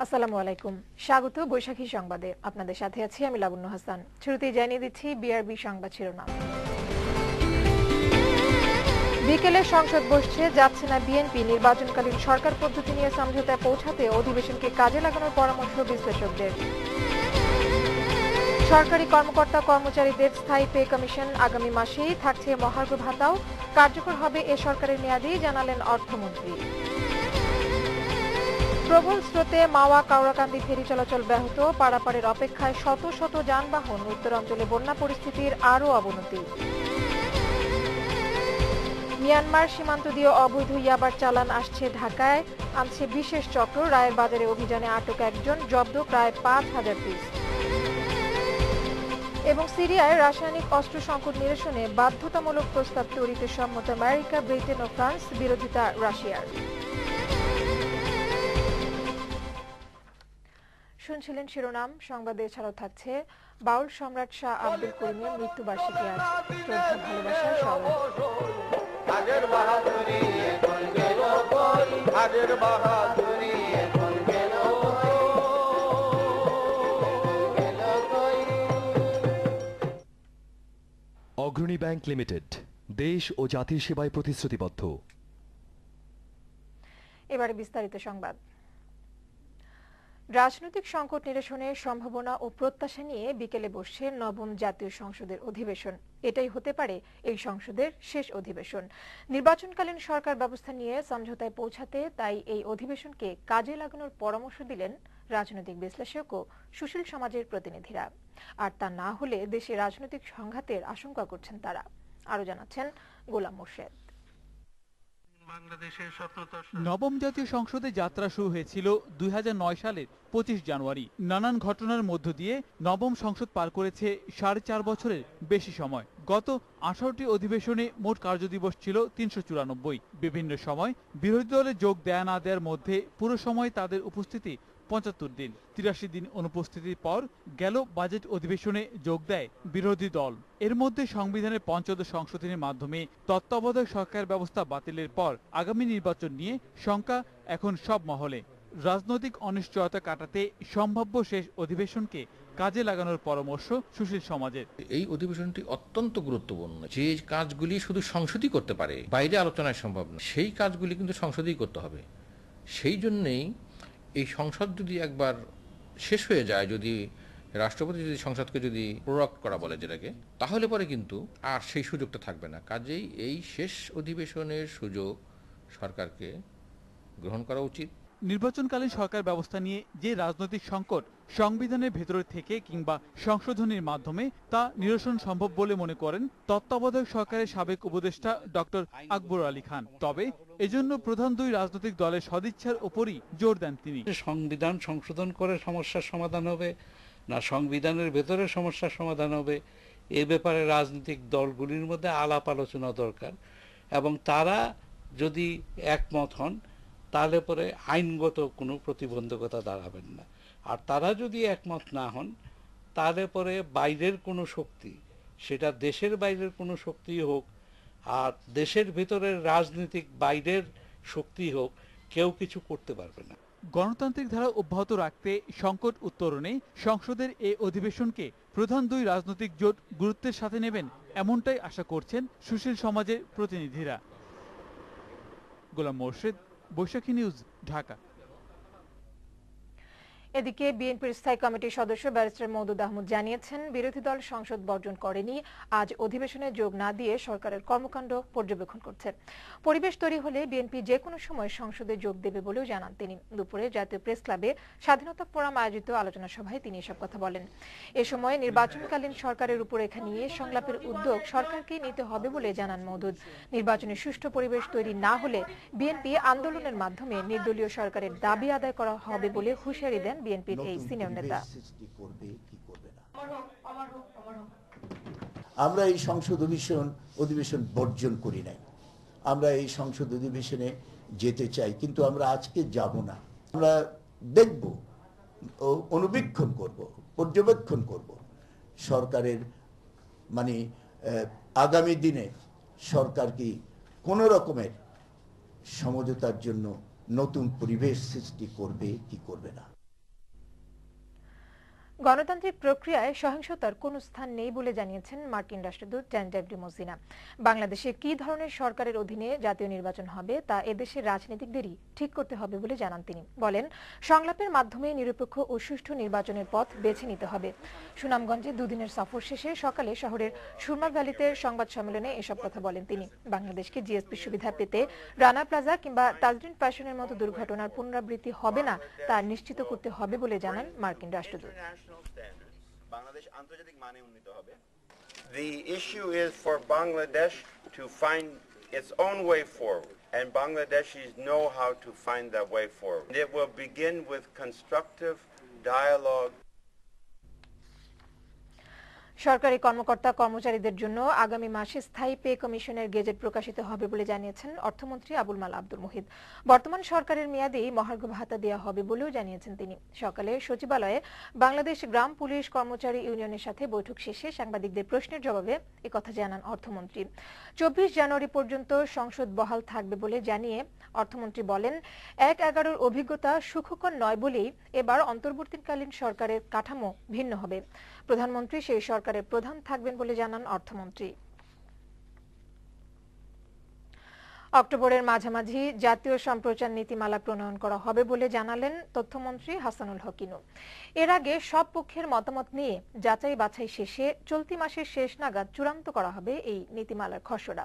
আসসালামু আলাইকুম, স্বাগত বৈশাখী সংবাদে। আপনাদের সাথে আছি আমি লাবণ্য হাসান। শুরুতেই জানিয়ে দিচ্ছি বিআরবি সংবাদ শিরোনাম। বিকেলে সংসদ বসছে, যাচ্ছে না বিএনপি। নির্বাচনকালীন সরকার পদ্ধতি নিয়ে সমঝোতায় পৌঁছাতে অধিবেশনকে কাজে লাগানোর পরামর্শ বিশ্লেষকদের। সরকারি কর্মকর্তা কর্মচারীদের স্থায়ী পে কমিশন আগামী মাসেই থাকছে। মহার্ঘ ভাতাও কার্যকর হবে এ সরকারের মেয়াদে, জানালেন অর্থমন্ত্রী। প্রবল স্রোতে মাওয়া কাওড়াকান্দি ফেরি চলাচল ব্যাহত, পারাপারের অপেক্ষায় শত শত যানবাহন। উত্তরাঞ্চলে বন্যা পরিস্থিতির আরও অবনতি। মিয়ানমার সীমান্ত দিয়ে অবৈধ ইয়াবার চালান আসছে ঢাকায়, আনছে বিশেষ চক্র। রায়ের বাজারে অভিযানে আটক একজন, জব্দ প্রায় ৫,০০০ পিস। এবং সিরিয়ায় রাসায়নিক অস্ত্র সংকট নিরসনে বাধ্যতামূলক প্রস্তাব তৈরিতে সম্মত আমেরিকা, ব্রিটেন ও ফ্রান্স, বিরোধিতা রাশিয়ার। শুনছিলেন শিরোনাম। সংবাদে এছাড়াও থাকছে বাউল সম্রাট শাহ আব্দুল করিমের মৃত্যুবার্ষিকী আজ, শ্রদ্ধা ভালোবাসার স্মরণ। অগ্রণী ব্যাংক লিমিটেড, দেশ ও জাতির সেবায় প্রতিশ্রুতিবদ্ধ। এবারে বিস্তারিত সংবাদ। রাজনৈতিক সংকট নিরসনের সম্ভাবনা ও প্রত্যাশা নিয়ে বিকেলে বসছে নবম জাতীয় সংসদের অধিবেশন। এটাই হতে পারে এই সংসদের শেষ অধিবেশন। নির্বাচনকালীন সরকার ব্যবস্থা নিয়ে সমঝোতায় পৌঁছাতে তাই এই অধিবেশনকে কাজে লাগানোর পরামর্শ দিলেন রাজনৈতিক বিশ্লেষক ও সুশীল সমাজের প্রতিনিধিরা। আর তা না হলে দেশে রাজনৈতিক সংঘাতের আশঙ্কা করছেন তারা। আরো জানাচ্ছেন গোলাম মোর্শেদ। নবম জাতীয় সংসদে যাত্রা শুরু হয়েছিল ২০০৯ সালের ২৫ জানুয়ারি। নানান ঘটনার মধ্য দিয়ে নবম সংসদ পার করেছে ৪.৫ বছরের বেশি সময়। গত ১৮টি অধিবেশনে মোট কার্যদিবস ছিল ৩৯৪। বিভিন্ন সময় বিরোধী দলে যোগ দেয়া না দেওয়ার মধ্যে পুরো সময় তাদের উপস্থিতি ৭৫ দিন। ৮৩ দিন অনুপস্থিতির পর গেল বাজেট অধিবেশনে যোগ দেয় বিরোধী দল। এর মধ্যে সংবিধানের পঞ্চদশ সংশোধনের মাধ্যমে তত্ত্বাবধায়ক সরকার ব্যবস্থা বাতিলের পর আগামী নির্বাচন নিয়ে শঙ্কা এখন সব মহলে। রাজনৈতিক অনিশ্চয়তা কাটাতে সম্ভাব্য শেষ অধিবেশনকে কাজে লাগানোর পরামর্শ সুশীল সমাজের। এই অধিবেশনটি অত্যন্ত গুরুত্বপূর্ণ। যে কাজগুলি শুধু সংসদই করতে পারে, বাইরে আলোচনায় সম্ভব না, সেই কাজগুলি কিন্তু সংসদেই করতে হবে। সেই জন্যেই এই সংসদ যদি একবার শেষ হয়ে যায়, যদি রাষ্ট্রপতি যদি সংসদকে যদি প্রোরগ করা বলে যেটাকে, তাহলে পরে কিন্তু আর সেই সুযোগটা থাকবে না। কাজেই এই শেষ অধিবেশনের সুযোগ সরকারকে গ্রহণ করা উচিত। নির্বাচনকালীন সরকার ব্যবস্থা নিয়ে যে রাজনৈতিক সংকট সংবিধানের ভেতর থেকে কিংবা সংশোধনীর মাধ্যমে তা নিরসন সম্ভব বলে মনে করেন তত্ত্বাবধায়ক সরকারের সাবেক উপদেষ্টা ডক্টর আকবর আলী খান। তবে এজন্য প্রধান দুই রাজনৈতিক দলের সদিচ্ছার উপরই জোর দেন তিনি। সংবিধান সংশোধন করে সমস্যার সমাধান হবে না সংবিধানের ভেতরে সমস্যার সমাধান হবে, এ ব্যাপারে রাজনৈতিক দলগুলির মধ্যে আলাপ আলোচনা দরকার। এবং তারা যদি একমত হন তাহলে পরে আইনগত কোনো প্রতিবন্ধকতা দাঁড়াবেন না। আর তারা যদি একমত না হন তাহলে পরে বাইরের কোনো শক্তি, সেটা দেশের বাইরের কোনো শক্তি হোক আর দেশের ভিতরের রাজনৈতিক বাইরের শক্তি হোক, কেউ কিছু করতে পারবে না। গণতান্ত্রিক ধারা অব্যাহত রাখতে সংকট উত্তরণে সংসদের এই অধিবেশনকে প্রধান দুই রাজনৈতিক জোট গুরুত্বের সাথে নেবেন, এমনটাই আশা করছেন সুশীল সমাজের প্রতিনিধিরা। গোলাম মোর্শেদ, বৈশাখী নিউজ, ঢাকা। এদিকে বিএনপির স্থায়ী কমিটির সদস্য ব্যারিস্টার মওদুদ আহমদ জানিয়েছেন, বিরোধী দল সংসদ বর্জন করেনি, আজ অধিবেশনে যোগ না দিয়ে সরকারের কর্মকাণ্ড পর্যবেক্ষণ করছে। পরিবেশ তৈরি হলে বিএনপি যে কোনো সময় সংসদে যোগ দেবে বলেও জানান তিনি। দুপুরে জাতীয় প্রেস ক্লাবে স্বাধীনতা ফোরাম আয়োজিত আলোচনা সভায় তিনি এসব কথা বলেন। এ সময় নির্বাচনকালীন সরকারের রূপরেখা নিয়ে সংলাপের উদ্যোগ সরকারকেই নিতে হবে বলে জানান মওদুদ। নির্বাচনে সুষ্ঠু পরিবেশ তৈরি না হলে বিএনপি আন্দোলনের মাধ্যমে নির্দলীয় সরকারের দাবি আদায় করা হবে বলে হুঁশিয়ারি দেন বিএনপির এই সিনিয়র নেতা। আমরা এই সংসদ অধিবেশন বর্জন করি নাই, আমরা এই সংসদ অধিবেশনে যেতে চাই, কিন্তু আমরা আজকে যাব না। আমরা দেখব, অনুবীক্ষণ করব, পর্যবেক্ষণ করব সরকারের আগামী দিনে সরকার কি কোন রকমের সমঝোতার জন্য নতুন পরিবেশ সৃষ্টি করবে কি করবে না। গণতান্ত্রিক প্রক্রিয়ায় সহিংসতার কোনো স্থান নেই বলে জানিয়েছেন মার্কিন রাষ্ট্রদূত টেন ডব্লিউ মসিনা। বাংলাদেশে কি ধরনের সরকারের অধীনে জাতীয় নির্বাচন হবে তা এদেশের রাজনীতিকদেরই ঠিক করতে হবে বলে জানান তিনি। বলেন, সংলাপের মাধ্যমে নিরপেক্ষ ও সুষ্ঠু নির্বাচনের পথ বেছে নিতে হবে। সুনামগঞ্জে দুদিনের সফর শেষে সকালে শহরের সুরমা ভ্যালিতে সংবাদ সম্মেলনে এসব কথা বলেন তিনি। বাংলাদেশকে জিএসপি সুবিধা পেতে রানা প্লাজা কিংবা তাজরিন ফ্যাশনের মতো দুর্ঘটনার পুনরাবৃত্তি হবে না তা নিশ্চিত করতে হবে বলে জানান মার্কিন রাষ্ট্রদূত। The issue is for Bangladesh to find its own way forward, and Bangladeshis know how to find that way forward. It will begin with constructive dialogue. সরকারি কর্মকর্তা কর্মচারীদের জন্য আগামী মাসে স্থায়ী পে কমিশনের গেজেট প্রকাশিত হবে বলে জানিয়েছেন অর্থমন্ত্রী আবুল মাল আব্দুল মুহিত। বর্তমান সরকারের মেয়াদেই মহার্ঘ ভাতা দেওয়া হবে বলেও জানিয়েছেন তিনি। সকালে সচিবালয়ে বাংলাদেশ গ্রাম পুলিশ কর্মচারী ইউনিয়নের সাথে বৈঠক শেষে সাংবাদিকদের প্রশ্নের জবাবে একথা জানান অর্থমন্ত্রী। 24 জানুয়ারি পর্যন্ত সংসদ বহাল থাকবে বলে জানিয়ে অর্থমন্ত্রী বলেন, 1/11 অভিজ্ঞতা সুখকর নয় বলেই এবার অন্তর্বর্তীকালীন সরকারের কাঠামো ভিন্ন হবে। প্রধানমন্ত্রী সেই সরকারের প্রধান থাকবেন বলে জানান অর্থমন্ত্রী। অক্টোবরের মাঝামাঝি জাতীয় সম্প্রচার নীতিমালা প্রণয়ন করা হবে বলে জানালেন তথ্যমন্ত্রী হাসানুল হক ইনু। এর আগে সব পক্ষের মতামত নিয়ে যাচাই বাছাই শেষে চলতি মাসের শেষ নাগাদ চূড়ান্ত করা হবে এই নীতিমালার খসড়া।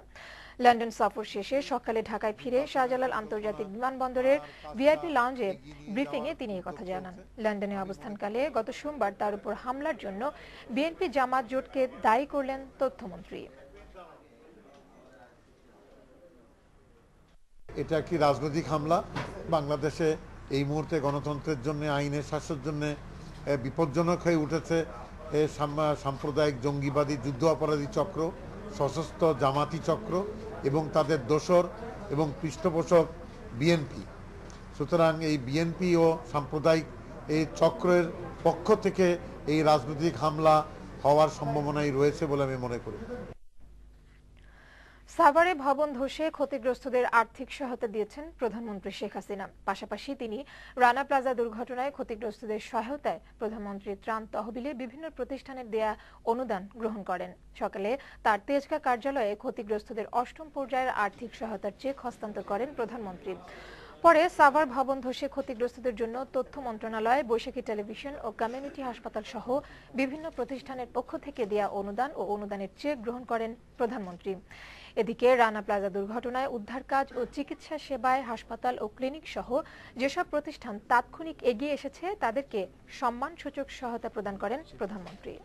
লন্ডন সফর শেষে সকালে ঢাকায় ফিরে শাহজালাল আন্তর্জাতিক বিমানবন্দরের ভিআইপি লাউঞ্জে ব্রিফিং এ তিনি কথা জানান। লন্ডনে অবস্থানকালে গত সোমবার তার উপর হামলার জন্য বিএনপি জামাত জোটকে দায়ী করলেন তথ্যমন্ত্রী। এটা কি রাজনৈতিক হামলা? বাংলাদেশে এই মুহূর্তে গণতন্ত্রের জন্য, আইনের শাসনের জন্য বিপজ্জনক হয়ে উঠেছে সাম্প্রদায়িক জঙ্গিবাদী যুদ্ধ অপরাধী চক্র, সশস্ত্র জামাতি চক্র এবং তাদের দোসর এবং পৃষ্ঠপোষক বিএনপি। সুতরাং এই বিএনপি ও সাম্প্রদায়িক এই চক্রের পক্ষ থেকে এই রাজনৈতিক হামলা হওয়ার সম্ভাবনাই রয়েছে বলে আমি মনে করি। সাভারে ভবন ধসে ক্ষতিগ্রস্তদের আর্থিক সহায়তা দিয়েছেন প্রধানমন্ত্রী শেখ হাসিনা। পাশাপাশি তিনি রানা প্লাজা দুর্ঘটনায় ক্ষতিগ্রস্তদের সহায়তায় প্রধানমন্ত্রীর ত্রাণ তহবিলে বিভিন্ন প্রতিষ্ঠানের দেয়া অনুদান গ্রহণ করেন। সকালে তার তেজগাঁ কার্যালয়ে ক্ষতিগ্রস্তদের 8ম পর্যায়ের আর্থিক সহায়তার চেক হস্তান্তর করেন প্রধানমন্ত্রী। পরে সাভার ভবন ধসে ক্ষতিগ্রস্তদের জন্য তথ্য মন্ত্রণালয়, বৈশাখী টেলিভিশন ও কমিউনিটি হাসপাতাল সহ বিভিন্ন প্রতিষ্ঠানের পক্ষ থেকে দেয়া অনুদান ও অনুদানের চেক গ্রহণ করেন প্রধানমন্ত্রী। এদিকে রানা প্লাজা দুর্ঘটনায় উদ্ধার কাজ ও চিকিৎসা সেবায় হাসপাতাল ও ক্লিনিক সহ যেসব প্রতিষ্ঠান তাৎক্ষণিক এগিয়ে এসেছে তাদেরকে সম্মানসূচক সহায়তা প্রদান করেন প্রধানমন্ত্রী।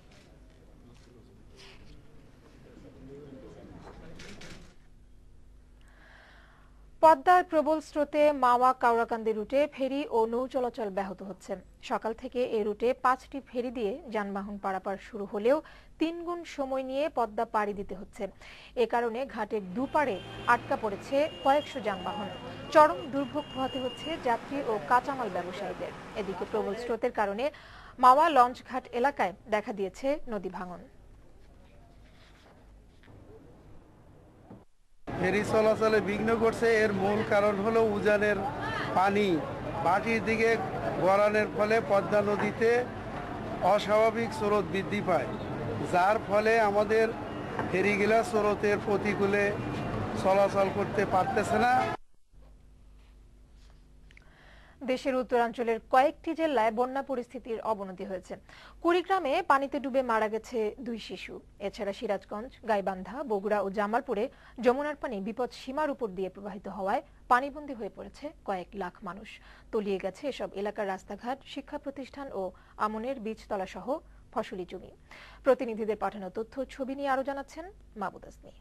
পদ্মার প্রবল স্রোতে মাওয়া কাউরাকান্দি রুটে ফেরি ও নৌ চলাচল ব্যাহত হচ্ছে। সকাল থেকে এই রুটে 5টি ফেরি দিয়ে যানবাহন পারাপার শুরু হলেও 3 গুণ সময় নিয়ে পদ্মা পাড়ি দিতে হচ্ছে। এ কারণে ঘাটের দুপারে আটকা পড়েছে কয়েকশো যানবাহন। চরম দুর্ভোগ পোহাতে হচ্ছে যাত্রী ও কাঁচামাল ব্যবসায়ীদের। এদিকে প্রবল স্রোতের কারণে মাওয়া লঞ্চঘাট এলাকায় দেখা দিয়েছে নদী ভাঙন। ফেরি চলাচলে বিঘ্ন করছে। এর মূল কারণ হলো উজানের পানি ভাটির দিকে গড়ানোর ফলে পদ্মা নদীতে অস্বাভাবিক স্রোত বৃদ্ধি পায়, যার ফলে আমাদের ফেরিগুলা স্রোতের প্রতিকূলে চলাচল করতে পারতেছে না। দেশের উত্তরাঞ্চলের কয়েকটি জেলায় বন্যা পরিস্থিতির অবনতি হয়েছে। কুড়িগ্রামে পানিতে ডুবে মারা গেছে 2 শিশু। এছাড়া সিরাজগঞ্জ, গাইবান্ধা, বগুড়া ও জামালপুরে যমুনার পানি বিপদ সীমার উপর দিয়ে প্রবাহিত হওয়ায় পানিবন্দী হয়ে পড়েছে কয়েক লাখ মানুষ। তলিয়ে গেছে এসব এলাকার রাস্তাঘাট, শিক্ষা প্রতিষ্ঠান ও আমনের বীজতলা সহ ফসলি জমি। প্রতিনিধিদের পাঠানো তথ্য ছবি নিয়ে আরো জানাচ্ছেন মাহবুদ আসমি।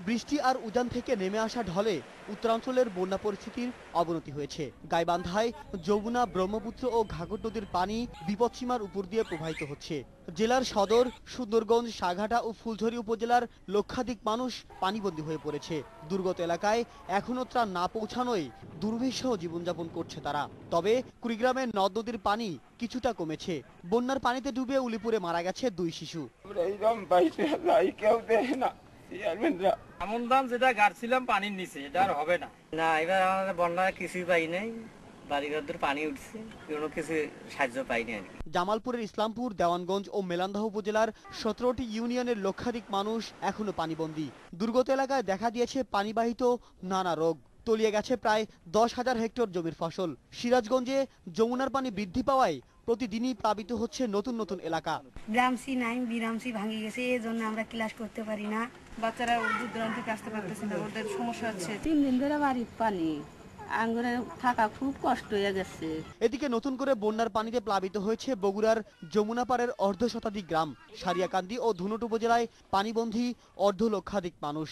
বৃষ্টি আর উজান থেকে নেমে আসা ঢলে উত্তরাঞ্চলের বন্যা পরিস্থিতির অবনতি হয়েছে। গাইবান্ধায় যমুনা, ব্রহ্মপুত্র ও ঘাঘর নদীর পানি বিপদসীমার উপর দিয়ে প্রবাহিত হচ্ছে। জেলার সদর, সুন্দরগঞ্জ, সাঘাটা ও ফুলঝুরি উপজেলার লক্ষাধিক মানুষ পানিবন্দী হয়ে পড়েছে। দুর্গত এলাকায় এখনো ত্রাণ না পৌঁছানোয় দুর্বিষহ জীবনযাপন করছে তারা। তবে কুড়িগ্রামের নদ নদীর পানি কিছুটা কমেছে। বন্যার পানিতে ডুবে উলিপুরে মারা গেছে 2 শিশু। আমন ধান যেটা গাড়ছিলাম পানির নিচে, এটা আর হবে না। না, এবার আমাদের বন্যায় কিছুই পাই নাই, বাড়িঘর পানি উঠছে, কোনো কিছু সাহায্য পাইনি আর কি। জামালপুরের ইসলামপুর, দেওয়ানগঞ্জ ও মেলান্দাহ উপজেলার 17টি ইউনিয়নের লক্ষাধিক মানুষ এখনো পানিবন্দী। দুর্গত এলাকায় দেখা দিয়েছে পানিবাহিত নানা রোগ। তলিয়ে গেছে প্রায় 10,000 হেক্টর জমির ফসল। সিরাজগঞ্জে যমুনার পানি বৃদ্ধি পাওয়ায় প্রতিদিনই প্লাবিত হচ্ছে নতুন নতুন এলাকা। গ্রামসি নাই, বিরামসি ভাঙে গেছে, এই জন্য আমরা ক্লাস করতে পারি না। বাচ্চারা দূর দূরান্ত থেকে আসতে পারতেছে না, ওদের সমস্যা হচ্ছে। 3 দিন ধরে বাড়ির পানি, আঙ্গুরে থাকা খুব কষ্ট হয়ে গেছে। এদিকে নতুন করে বন্যার পানিতে প্লাবিত হয়েছে বগুড়ার যমুনাপাড়ের অর্ধশতাধিক গ্রাম। সারিয়াকান্দি ও ধুনট উপজেলায় পানিবন্দী অর্ধলক্ষাধিক মানুষ।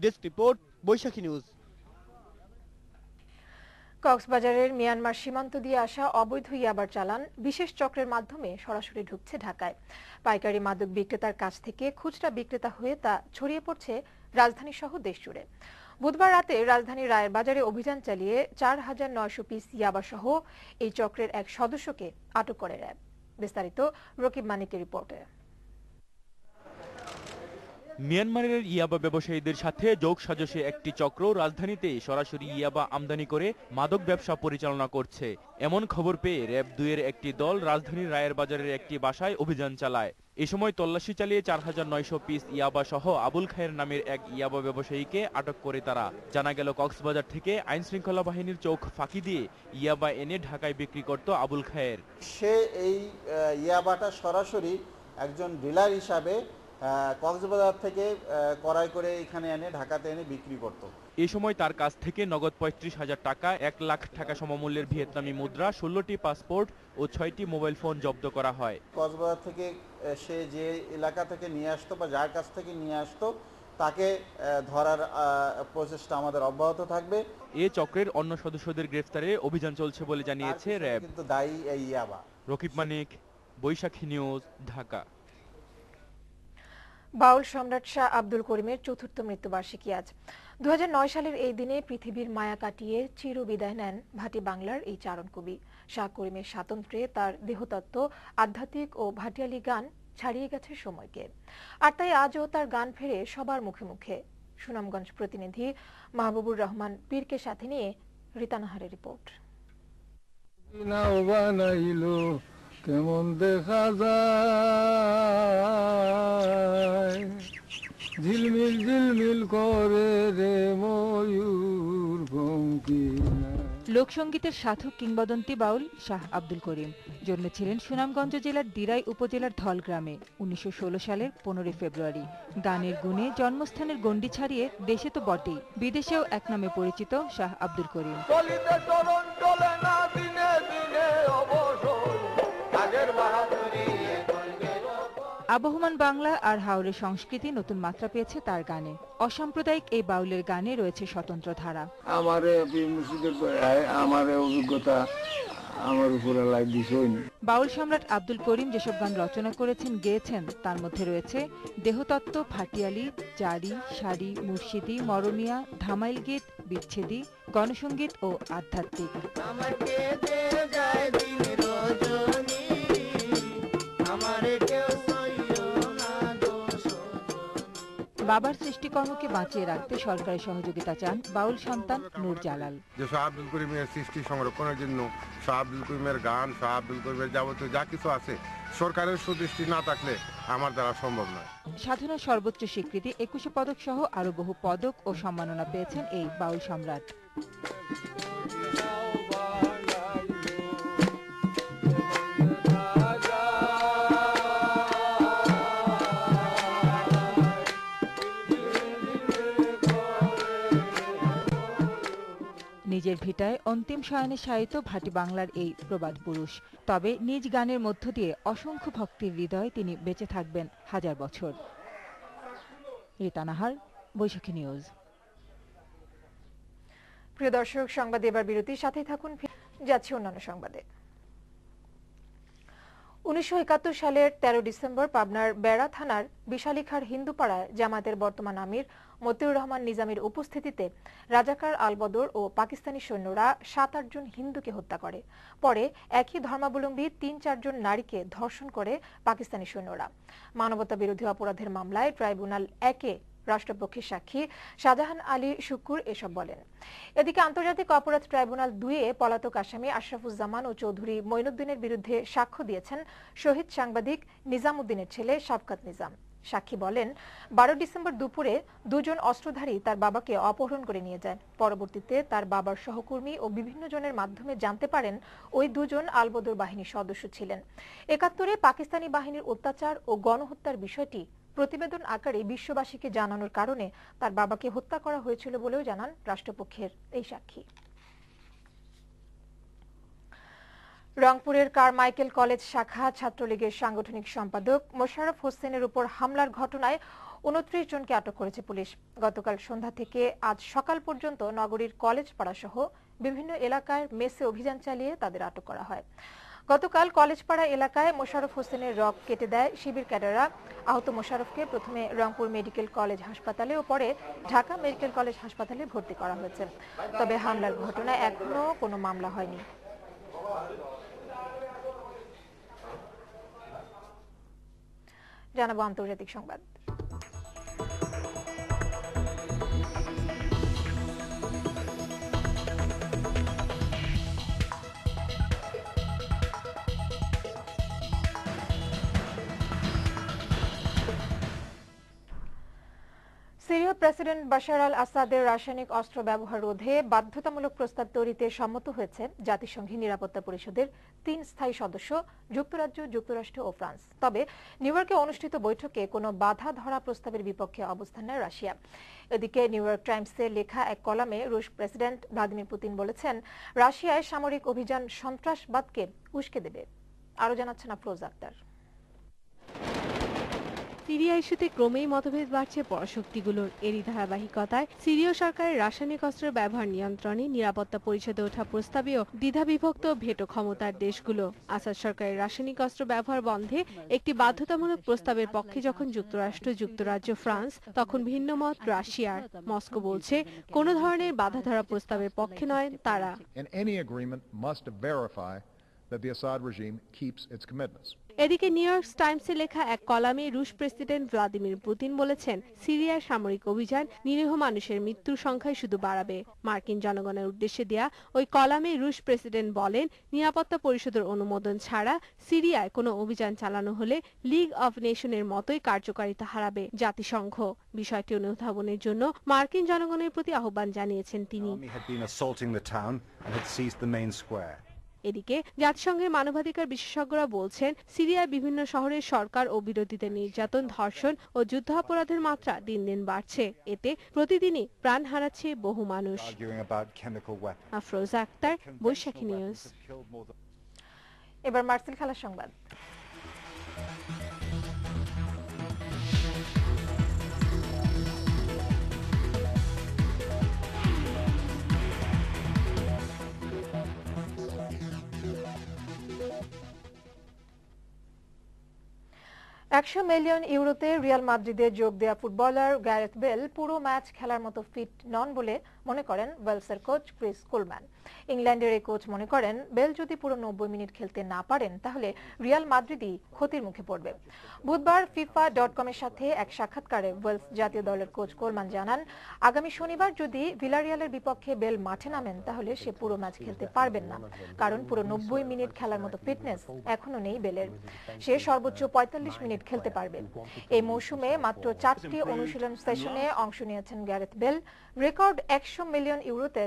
ডেস্ক রিপোর্ট, বৈশাখী নিউজ। কক্সবাজারের মিয়ানমার সীমান্ত দিয়ে আসা অবৈধ ইয়াবার চালান বিশেষ চক্রের মাধ্যমে সরাসরি ঢুকছে ঢাকায়। পাইকারি মাদক বিক্রেতার কাছ থেকে খুচরা বিক্রেতা হয়ে তা ছড়িয়ে পড়ছে রাজধানী সহ দেশজুড়ে। বুধবার রাতে রাজধানীর রায়ের বাজারে অভিযান চালিয়ে 4,900 পিস ইয়াবা সহ এই চক্রের এক সদস্যকে আটক করে র্যাব। বিস্তারিত রকিব মানিকের রিপোর্টে। মিয়ানমারের ইয়াবা ব্যবসায়ীদের সাথে যোগ সাজসে একটি চক্র রাজধানীতে সরাসরি ইয়াবা আমদানি করে মাদক ব্যবসা পরিচালনা করছে। এমন খবর পেয়ে র্যাব 2-এর একটি দল রাজধানীর রায়ের বাজারের একটি বাসায় অভিযান চালায়। এ সময় তল্লাশি চালিয়ে 4,900 পিস ইয়াবা সহ আবুল খায়ের নামের এক ইয়াবা ব্যবসায়ীকে আটক করে তারা। জানা গেল, কক্সবাজার থেকে আইন শৃঙ্খলা বাহিনীর চোখ ফাঁকি দিয়ে ইয়াবা এনে ঢাকায় বিক্রি করত আবুল খায়ের। সে এই ইয়াবাটা সরাসরি একজন ডিলার হিসাবে কক্সবাজার থেকে ক্রয় করে এখানে এনে ঢাকাতে এনে বিক্রি করত। এই সময় তার কাছ থেকে নগদ 35,000 টাকা, 1 লাখ টাকা সমমূল্যের ভিয়েতনামি মুদ্রা, 16টি পাসপোর্ট ও 6টি মোবাইল ফোন জব্দ করা হয়। কক্সবাজার থেকে সে যে এলাকা থেকে নিয়ে আসতো বা যার কাছ থেকে নিয়ে আসতো তাকে ধরার প্রচেষ্টা আমাদের অব্যাহত থাকবে। এই চক্রের অন্য সদস্যদের গ্রেফতারে অভিযান চলছে বলে জানিয়েছে র্যাব। কিন্তু দায়ী এই ইয়াবা। রকিব মানিক, বৈশাখী নিউজ, ঢাকা। বাউল সম্রাট শাহ আব্দুল করিমের 4র্থ মৃত্যুবার্ষিকী আজ। 2009 সালের এই দিনে পৃথিবীর মায়া কাটিয়ে চির বিদায় নেন ভাটি বাংলার এই চারণ কবি। শাহ করিমের স্বাতন্ত্র্যে তার দেহতত্ত্ব, আধ্যাত্মিক ও ভাটিয়ালি গান ছাড়িয়ে গেছে সময়কে। আর তাই আজও তার গান ফেরে সবার মুখে মুখে। সুনামগঞ্জ প্রতিনিধি মাহবুবুর রহমান পীরকে সাথে নিয়ে রিতানাহারের রিপোর্ট। কেমন দেখা যায়, ঝিলমিল ঝিলমিল করে রে ময়ূর পঙ্খী। লোকসঙ্গীতের সাধক কিংবদন্তি বাউল শাহ আব্দুল করিম জন্মেছিলেন সুনামগঞ্জ জেলার দিরাই উপজেলার ধল গ্রামে 1916 সালের 15 ফেব্রুয়ারি। গানের গুণে জন্মস্থানের গণ্ডি ছাড়িয়ে দেশে তো বটেই, বিদেশেও এক নামে পরিচিত শাহ আব্দুল করিম। আবহমান বাংলা আর হাওরের সংস্কৃতি নতুন মাত্রা পেয়েছে তার গানে। অসাম্প্রদায়িক এই বাউলের গানে রয়েছে স্বতন্ত্র ধারা। আমার অভিজ্ঞতা আমার উপর বাউল সম্রাট আব্দুল করিম যেসব গান রচনা করেছেন, গেয়েছেন, তার মধ্যে রয়েছে দেহতত্ত্ব, ভাটিয়ালি, জারি, শাড়ি, মুর্শিদি, মরমিয়া, ধামাইল গীত, বিচ্ছেদী, গণসঙ্গীত ও আধ্যাত্মিক। বাবার সৃষ্টিকর্মকে বাঁচিয়ে রাখতে সরকারি সহযোগিতা চান বাউল সন্তান নূর জালাল। যে শাহ আব্দুল করিমের সৃষ্টি সংরক্ষণের জন্য শাহ আব্দুল করিমের গান, শাহ আব্দুল করিমের যাবতীয় যা কিছু আছে, সরকারের সুদৃষ্টি না থাকলে আমার দ্বারা সম্ভব নয়। সাধনার সর্বোচ্চ স্বীকৃতি 21 পদক সহ আরো বহু পদক ও সম্মাননা পেয়েছেন এই বাউল সম্রাট। নিজের ভিটায় অন্তিম শয়নে শায়িত ভাটি বাংলার এই প্রবাদ পুরুষ। তবে নিজ গানের মধ্য দিয়ে অসংখ্য ভক্তের হৃদয়ে তিনি বেঁচে থাকবেন হাজার বছর। রিতানাহার, বৈশাখী নিউজ। প্রিয় দর্শক, সংবাদে এবার বিরতির সাথেই থাকুন, যাচ্ছি অন্যান্য সংবাদে। 1971 সালের 13 ডিসেম্বর পাবনার বেড়া থানার বিশালিখার হিন্দুপাড়ায় জামাতের বর্তমান আমির মতিউর রহমান নিজামীর উপস্থিতিতে রাজাকার আলবদর ও পাকিস্তানি সৈন্যরা 7-8 জন হিন্দুকে হত্যা করে। পরে একই ধর্মাবলম্বী 3-4 জন নারীকে ধর্ষণ করে পাকিস্তানি সৈন্যরা। মানবতা বিরোধী অপরাধের মামলায় ট্রাইব্যুনাল 1-এ রাষ্ট্রপক্ষের সাক্ষী শাহজাহান আলী শুক্কুর এসব বলেন। এদিকে আন্তর্জাতিক অপরাধ ট্রাইব্যুনাল 2-এ পলাতক আসামি আশরাফুজ্জামান ও চৌধুরী মঈনুদ্দিনের বিরুদ্ধে সাক্ষ্য দিয়েছেন শহীদ সাংবাদিক নিজামুদ্দিনের ছেলে শাফকাত নিজাম। সাক্ষী বলেন, 12 ডিসেম্বর দুপুরে দুজন অস্ত্রধারী তার বাবাকে অপহরণ করে নিয়ে যায়। পরবর্তীতে তার বাবার সহকর্মী ও বিভিন্ন জনের মাধ্যমে জানতে পারেন ওই দুজন আলবদর বাহিনীর সদস্য ছিলেন। 71-এ পাকিস্তানি বাহিনীর অত্যাচার ও গণহত্যার বিষয়টি প্রতিবেদন আকারে বিশ্ববাসীকে জানানোর কারণে তার বাবাকে হত্যা করা হয়েছিল বলেও জানান রাষ্ট্রপক্ষের এই সাক্ষী। রংপুরের কারমাইকেল কলেজ শাখা ছাত্রলীগের সাংগঠনিক সম্পাদক মোশাররফ হোসেনের উপর হামলার ঘটনায় 29 জনকে আটক করেছে পুলিশ। গতকাল সন্ধ্যা থেকে আজ সকাল পর্যন্ত নগরীর কলেজ পাড়াসহ বিভিন্ন এলাকায় মেসে অভিযান চালিয়ে তাদের আটক করা হয়। গতকাল কলেজপাড়া এলাকায় মোশাররফ হোসেনের রক কেটে দেয় শিবির ক্যাডাররা। আহত মোশাররফকে প্রথমে রংপুর মেডিকেল কলেজ হাসপাতালে ও পরে ঢাকা মেডিকেল কলেজ হাসপাতালে ভর্তি করা হয়েছে। তবে হামলার ঘটনায় এখনো কোনো মামলা হয়নি। জানাবো আন্তর্জাতিক সংবাদ। সিরিয়ার প্রেসিডেন্ট বাশার আল আসাদের রাসায়নিক অস্ত্র ব্যবহার রোধে বাধ্যতামূলক প্রস্তাব তৈরিতে সম্মত হয়েছে জাতিসংঘের নিরাপত্তা পরিষদের 3 স্থায়ী সদস্য যুক্তরাজ্য, যুক্তরাষ্ট্র ও ফ্রান্স। তবে নিউ ইয়র্কে অনুষ্ঠিত বৈঠকে কোনো বাধা ধরা প্রস্তাবের বিপক্ষে অবস্থান নেয় রাশিয়া। এদিকে নিউ ইয়র্ক টাইমসে লেখা এক কলামে রুশ প্রেসিডেন্ট ভ্লাদিমির পুতিন বলেছেন, রাশিয়ায় সামরিক অভিযান সন্ত্রাসবাদকে উস্কে দেবে। আরো জানাচ্ছেন আফরোজ আক্তার। সিরিয়া ইস্যুতে ক্রমেই মতভেদ বাড়ছে পরাশক্তিগুলোর। এরই ধারাবাহিকতায় সিরীয় সরকারের রাসায়নিক অস্ত্রের ব্যবহার নিয়ন্ত্রণে নিরাপত্তা পরিষদে ওঠা প্রস্তাবেও দ্বিধাবিভক্ত ভেটো ক্ষমতার দেশগুলো। আসাদ সরকারের রাসায়নিক অস্ত্র ব্যবহার বন্ধে একটি বাধ্যতামূলক প্রস্তাবের পক্ষে যখন যুক্তরাষ্ট্র, যুক্তরাজ্য, ফ্রান্স, তখন ভিন্ন মত রাশিয়ার। মস্কো বলছে কোনো ধরনের বাধা ধরা প্রস্তাবের পক্ষে নয় তারা। এদিকে নিউ ইয়র্ক টাইমসে লেখা এক কলামে রুশ প্রেসিডেন্ট ভ্লাদিমির পুতিন বলেছেন, সিরিয়ার সামরিক অভিযান নিরীহ মানুষের মৃত্যুর সংখ্যায় শুধু বাড়াবে। মার্কিন জনগণের উদ্দেশ্যে দেয়া ওই কলামে রুশ প্রেসিডেন্ট বলেন, নিরাপত্তা পরিষদের অনুমোদন ছাড়া সিরিয়ায় কোনো অভিযান চালানো হলে লিগ অফ নেশনের মতোই কার্যকারিতা হারাবে জাতিসংঘ। বিষয়টি অনুধাবনের জন্য মার্কিন জনগণের প্রতি আহ্বান জানিয়েছেন তিনি। এদিকে জাতিসংঘের মানবাধিকার বিশেষজ্ঞরা বলছেন, সিরিয়ার বিভিন্ন শহরের সরকার ও বিরোধীদের নির্যাতন, ধর্ষণ ও যুদ্ধাপরাধের মাত্রা দিন দিন বাড়ছে। এতে প্রতিদিনই প্রাণ হারাচ্ছে বহু মানুষ। আফরোজা আক্তার, বৈশাখী নিউজ। এবার মার্সেল খেলার সংবাদ। €100 মিলিয়ন রিয়াল মাদ্রিদে যোগ দেয়া ফুটবলার গ্যারেথ বেল পুরো ম্যাচ খেলার মতো ফিট নন বলে মনে করেন ওয়েলসের কোচ ক্রিস কোলম্যান। ইংল্যান্ডের এই কোচ মনে করেন, বেল যদি পুরো 90 মিনিট খেলতে না পারেন তাহলে রিয়াল মাদ্রিদই ক্ষতির মুখে পড়বে। বুধবার FIFA.com এর সাথে এক সাক্ষাৎকারে ওয়েলস জাতীয় দলের কোচ কোলম্যান জানান, আগামী শনিবার যদি ভিলারিয়ালের বিপক্ষে বেল মাঠে নামেন তাহলে সে পুরো ম্যাচ খেলতে পারবেন না, কারণ পুরো 90 মিনিট খেলার মতো ফিটনেস এখনো নেই বেলের। সে সর্বোচ্চ 45 মিনিট খেলতে পারবে। এই মৌসুমে মাত্র 4টি অনুশীলন সেশনে অংশ নিয়েছেন Gareth Bale. Record €100 million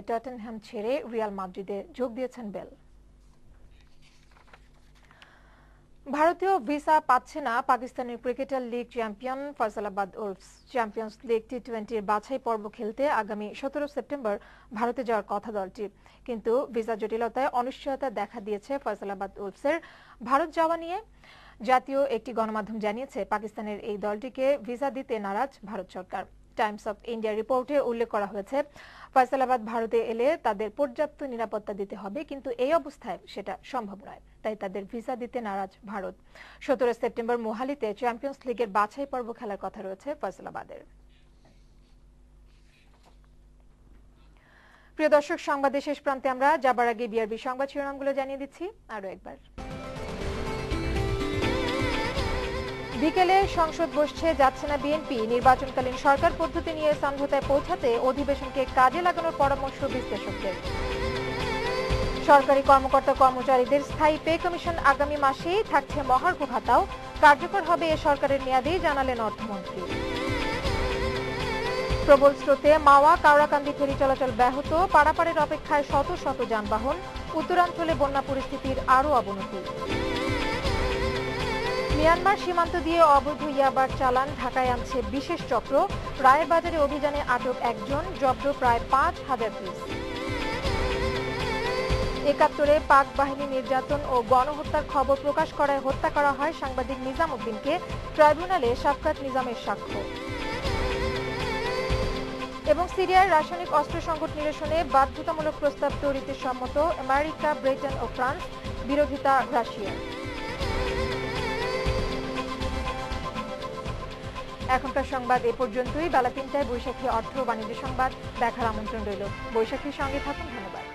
Tottenham ছেড়ে রিয়াল মাদ্রিদে যোগ দিয়েছেন বেল। ভারতীয় ভিসা পাচ্ছে না পাকিস্তানের cricketer league champion Faisalabad Wolves. Champions league টি-20 বাছাই পর্ব খেলতে আগামী 17 সেপ্টেম্বর ভারতে যাওয়ার কথা দলটির, কিন্তু ভিসা জটিলতায় অনিশ্চয়তা দেখা দিয়েছে ফয়সালাবাদ উলফসের। ভারত যাওয়া নিয়ে জাতীয় একটি গণমাধ্যম জানিয়েছে, পাকিস্তানের এই দলটিকে ভিসা দিতে নারাজ ভারত সরকার। টাইমস অফ ইন্ডিয়া রিপোর্টে উল্লেখ করা হয়েছে, ফয়সালাবাদ ভারতে এলে তাদের পর্যাপ্ত নিরাপত্তা দিতে হবে, কিন্তু এই অবস্থায় সেটা সম্ভব নয়, তাই তাদের ভিসা দিতে নারাজ ভারত। 17 সেপ্টেম্বর মোহালিতে চ্যাম্পিয়ন্স লিগের বাছাই পর্ব খেলার কথা রয়েছে ফয়সালাবাদের। প্রিয় দর্শক, সংবাদের শেষ প্রান্তে আমরা যাবার আগে বিআরবি সংবাদ শিরোনামগুলো জানিয়ে দিচ্ছি আরো একবার। বিকেলে সংসদ বসছে, যাচ্ছে না বিএনপি। নির্বাচনকালীন সরকার পদ্ধতি নিয়ে সমঝোতায় পৌঁছাতে অধিবেশনকে কাজে লাগানোর পরামর্শ বিশ্লেষকদের। সরকারি কর্মকর্তা কর্মচারীদের স্থায়ী পে কমিশন আগামী মাসেই থাকছে মহার্ঘ ভাতাও, কার্যকর হবে এ সরকারের মেয়াদেই জানালেন অর্থমন্ত্রী। প্রবল স্রোতে মাওয়া কাওড়াকান্দি ফেরি চলাচল ব্যাহত, পারাপারের অপেক্ষায় শত শত যানবাহন। উত্তরাঞ্চলে বন্যা পরিস্থিতির আরও অবনতি। মিয়ানমার সীমান্ত দিয়ে অবৈধ ইয়াবার চালান ঢাকায় আনছে বিশেষ চক্র। রায়ের বাজারে অভিযানে আটক একজন, জব্দ প্রায় ৫,০০০ পিস। ৭১-এ পাক বাহিনী নির্যাতন ও গণহত্যার খবর প্রকাশ করায় হত্যা করা হয় সাংবাদিক নিজাম উদ্দিনকে। ট্রাইব্যুনালে শাফকাত নিজামের সাক্ষ্য। এবং সিরিয়ায় রাসায়নিক অস্ত্র সংকট নিরসনে বাধ্যতামূলক প্রস্তাব তৈরিতে সম্মত আমেরিকা, ব্রিটেন ও ফ্রান্স, বিরোধিতা রাশিয়ার। এখনকার সংবাদ এ পর্যন্তই। বেলা ৩টায় বৈশাখী অর্থ ও বাণিজ্য সংবাদ দেখার আমন্ত্রণ রইল। বৈশাখীর সঙ্গে থাকুন। ধন্যবাদ।